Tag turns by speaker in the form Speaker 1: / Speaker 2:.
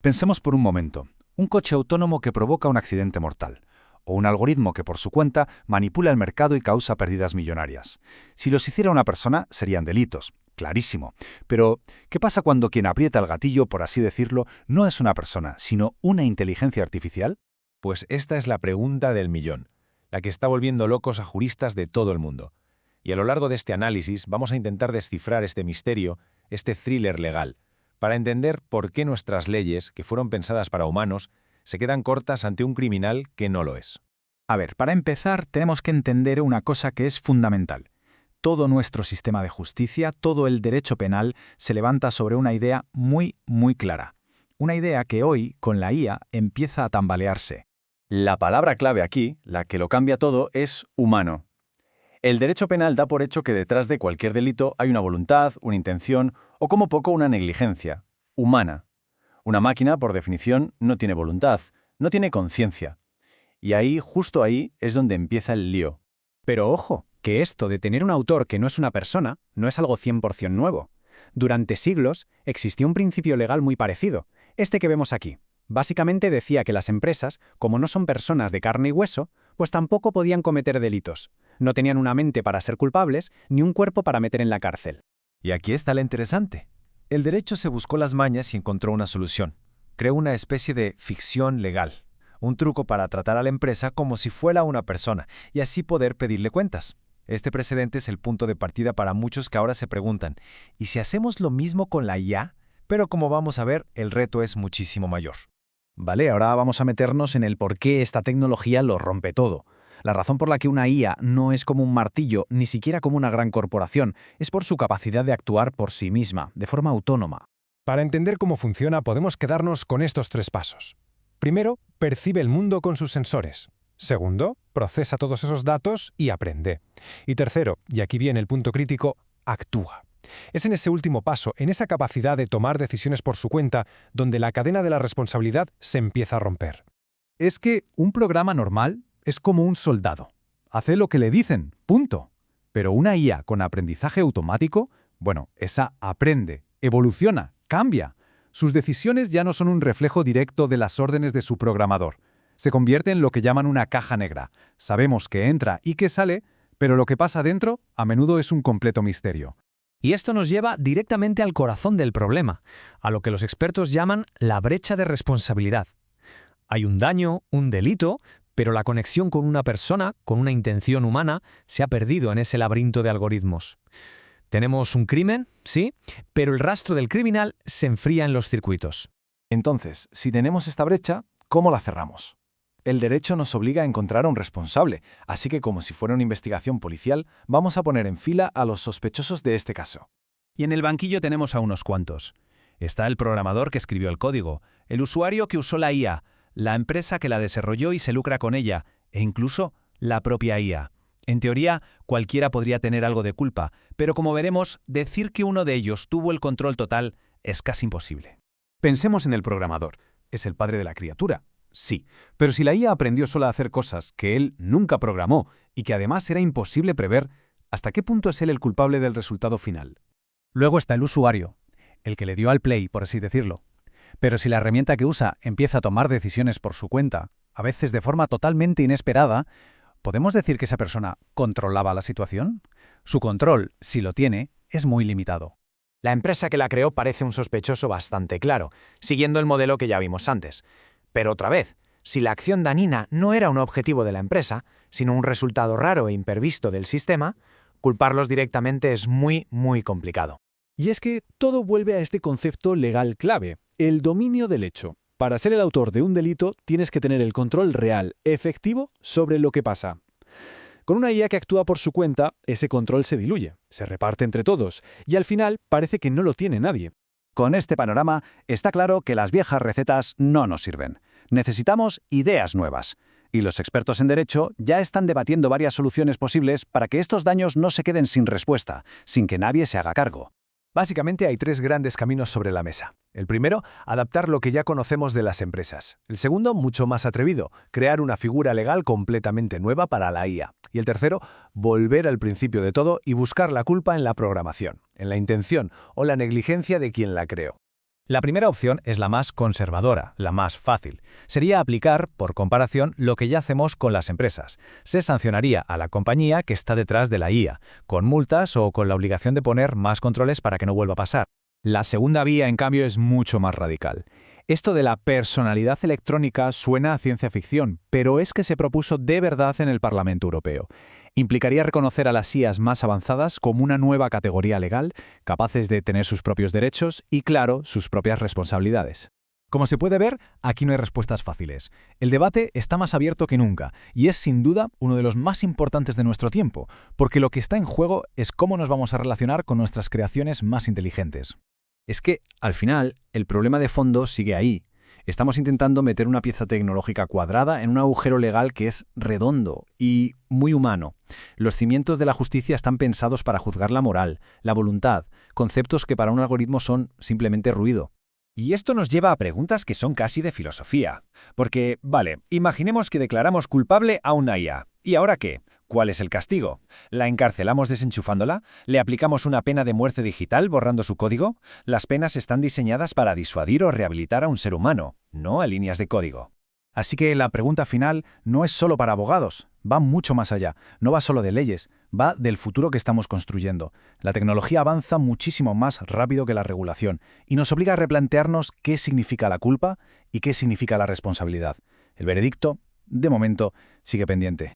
Speaker 1: Pensemos por un momento, un coche autónomo que provoca un accidente mortal, o un algoritmo que por su cuenta manipula el mercado y causa pérdidas millonarias. Si los hiciera una persona, serían delitos, clarísimo. Pero, ¿qué pasa cuando quien aprieta el gatillo, por así decirlo, no es una persona, sino una inteligencia artificial?
Speaker 2: Pues esta es la pregunta del millón, la que está volviendo locos a juristas de todo el mundo. Y a lo largo de este análisis vamos a intentar descifrar este misterio, este thriller legal, para entender por qué nuestras leyes, que fueron pensadas para humanos, se quedan cortas ante un criminal que no lo es.
Speaker 3: A ver, para empezar, tenemos que entender una cosa que es fundamental. Todo nuestro sistema de justicia, todo el derecho penal, se levanta sobre una idea muy clara. Una idea que hoy, con la IA, empieza a tambalearse.
Speaker 4: La palabra clave aquí, la que lo cambia todo, es humano. El derecho penal da por hecho que detrás de cualquier delito hay una voluntad, una intención o como poco una negligencia, humana. Una máquina, por definición, no tiene voluntad, no tiene conciencia. Y ahí, justo ahí, es donde empieza el lío.
Speaker 5: Pero ojo, que esto de tener un autor que no es una persona no es algo 100% nuevo. Durante siglos existió un principio legal muy parecido, este que vemos aquí. Básicamente decía que las empresas, como no son personas de carne y hueso, pues tampoco podían cometer delitos. No tenían una mente para ser culpables, ni un cuerpo para meter en la cárcel.
Speaker 2: Y aquí está lo interesante. El derecho se buscó las mañas y encontró una solución. Creó una especie de ficción legal. Un truco para tratar a la empresa como si fuera una persona y así poder pedirle cuentas. Este precedente es el punto de partida para muchos que ahora se preguntan, ¿y si hacemos lo mismo con la IA? Pero como vamos a ver, el reto es muchísimo mayor.
Speaker 5: Vale, ahora vamos a meternos en el por qué esta tecnología lo rompe todo. La razón por la que una IA no es como un martillo, ni siquiera como una gran corporación, es por su capacidad de actuar por sí misma, de forma autónoma.
Speaker 6: Para entender cómo funciona, podemos quedarnos con estos 3 pasos. Primero, percibe el mundo con sus sensores. Segundo, procesa todos esos datos y aprende. Y tercero, y aquí viene el punto crítico, actúa. Es en ese último paso, en esa capacidad de tomar decisiones por su cuenta, donde la cadena de la responsabilidad se empieza a romper.
Speaker 1: Es que un programa normal es como un soldado. Hace lo que le dicen, punto. Pero una IA con aprendizaje automático, bueno, esa aprende, evoluciona, cambia. Sus decisiones ya no son un reflejo directo de las órdenes de su programador. Se convierte en lo que llaman una caja negra. Sabemos que entra y que sale, pero lo que pasa dentro a menudo es un completo misterio.
Speaker 5: Y esto nos lleva directamente al corazón del problema, a lo que los expertos llaman la brecha de responsabilidad. Hay un daño, un delito, pero la conexión con una persona, con una intención humana, se ha perdido en ese laberinto de algoritmos. Tenemos un crimen, sí, pero el rastro del criminal se enfría en los circuitos.
Speaker 2: Entonces, si tenemos esta brecha, ¿cómo la cerramos? El derecho nos obliga a encontrar a un responsable, así que como si fuera una investigación policial, vamos a poner en fila a los sospechosos de este caso.
Speaker 7: Y en el banquillo tenemos a unos cuantos. Está el programador que escribió el código, el usuario que usó la IA, la empresa que la desarrolló y se lucra con ella, e incluso la propia IA. En teoría, cualquiera podría tener algo de culpa, pero como veremos, decir que uno de ellos tuvo el control total es casi imposible.
Speaker 1: Pensemos en el programador. ¿Es el padre de la criatura? Sí, pero si la IA aprendió sola a hacer cosas que él nunca programó y que además era imposible prever, ¿hasta qué punto es él el culpable del resultado final?
Speaker 7: Luego está el usuario, el que le dio al play, por así decirlo. Pero si la herramienta que usa empieza a tomar decisiones por su cuenta, a veces de forma totalmente inesperada, ¿podemos decir que esa persona controlaba la situación? Su control, si lo tiene, es muy limitado.
Speaker 8: La empresa que la creó parece un sospechoso bastante claro, siguiendo el modelo que ya vimos antes. Pero otra vez, si la acción dañina no era un objetivo de la empresa, sino un resultado raro e imprevisto del sistema, culparlos directamente es muy complicado.
Speaker 9: Y es que todo vuelve a este concepto legal clave, el dominio del hecho. Para ser el autor de un delito, tienes que tener el control real, efectivo, sobre lo que pasa. Con una IA que actúa por su cuenta, ese control se diluye, se reparte entre todos, y al final parece que no lo tiene nadie.
Speaker 10: Con este panorama, está claro que las viejas recetas no nos sirven. Necesitamos ideas nuevas. Y los expertos en derecho ya están debatiendo varias soluciones posibles para que estos daños no se queden sin respuesta, sin que nadie se haga cargo.
Speaker 2: Básicamente hay 3 grandes caminos sobre la mesa. El primero, adaptar lo que ya conocemos de las empresas. El segundo, mucho más atrevido, crear una figura legal completamente nueva para la IA. Y el tercero, volver al principio de todo y buscar la culpa en la programación, en la intención o la negligencia de quien la creó.
Speaker 4: La primera opción es la más conservadora, la más fácil. Sería aplicar, por comparación, lo que ya hacemos con las empresas. Se sancionaría a la compañía que está detrás de la IA, con multas o con la obligación de poner más controles para que no vuelva a pasar. La segunda vía, en cambio, es mucho más radical. Esto de la personalidad electrónica suena a ciencia ficción, pero es que se propuso de verdad en el Parlamento Europeo. Implicaría reconocer a las IAs más avanzadas como una nueva categoría legal, capaces de tener sus propios derechos y, claro, sus propias responsabilidades. Como se puede ver, aquí no hay respuestas fáciles. El debate está más abierto que nunca y es sin duda uno de los más importantes de nuestro tiempo, porque lo que está en juego es cómo nos vamos a relacionar con nuestras creaciones más inteligentes. Es que, al final, el problema de fondo sigue ahí. Estamos intentando meter una pieza tecnológica cuadrada en un agujero legal que es redondo y muy humano. Los cimientos de la justicia están pensados para juzgar la moral, la voluntad, conceptos que para un algoritmo son simplemente ruido.
Speaker 2: Y esto nos lleva a preguntas que son casi de filosofía. Porque, vale, imaginemos que declaramos culpable a una IA. ¿Y ahora qué? ¿Cuál es el castigo? ¿La encarcelamos desenchufándola? ¿Le aplicamos una pena de muerte digital borrando su código? Las penas están diseñadas para disuadir o rehabilitar a un ser humano, no a líneas de código.
Speaker 1: Así que la pregunta final no es solo para abogados, va mucho más allá, no va solo de leyes, va del futuro que estamos construyendo. La tecnología avanza muchísimo más rápido que la regulación y nos obliga a replantearnos qué significa la culpa y qué significa la responsabilidad. El veredicto, de momento, sigue pendiente.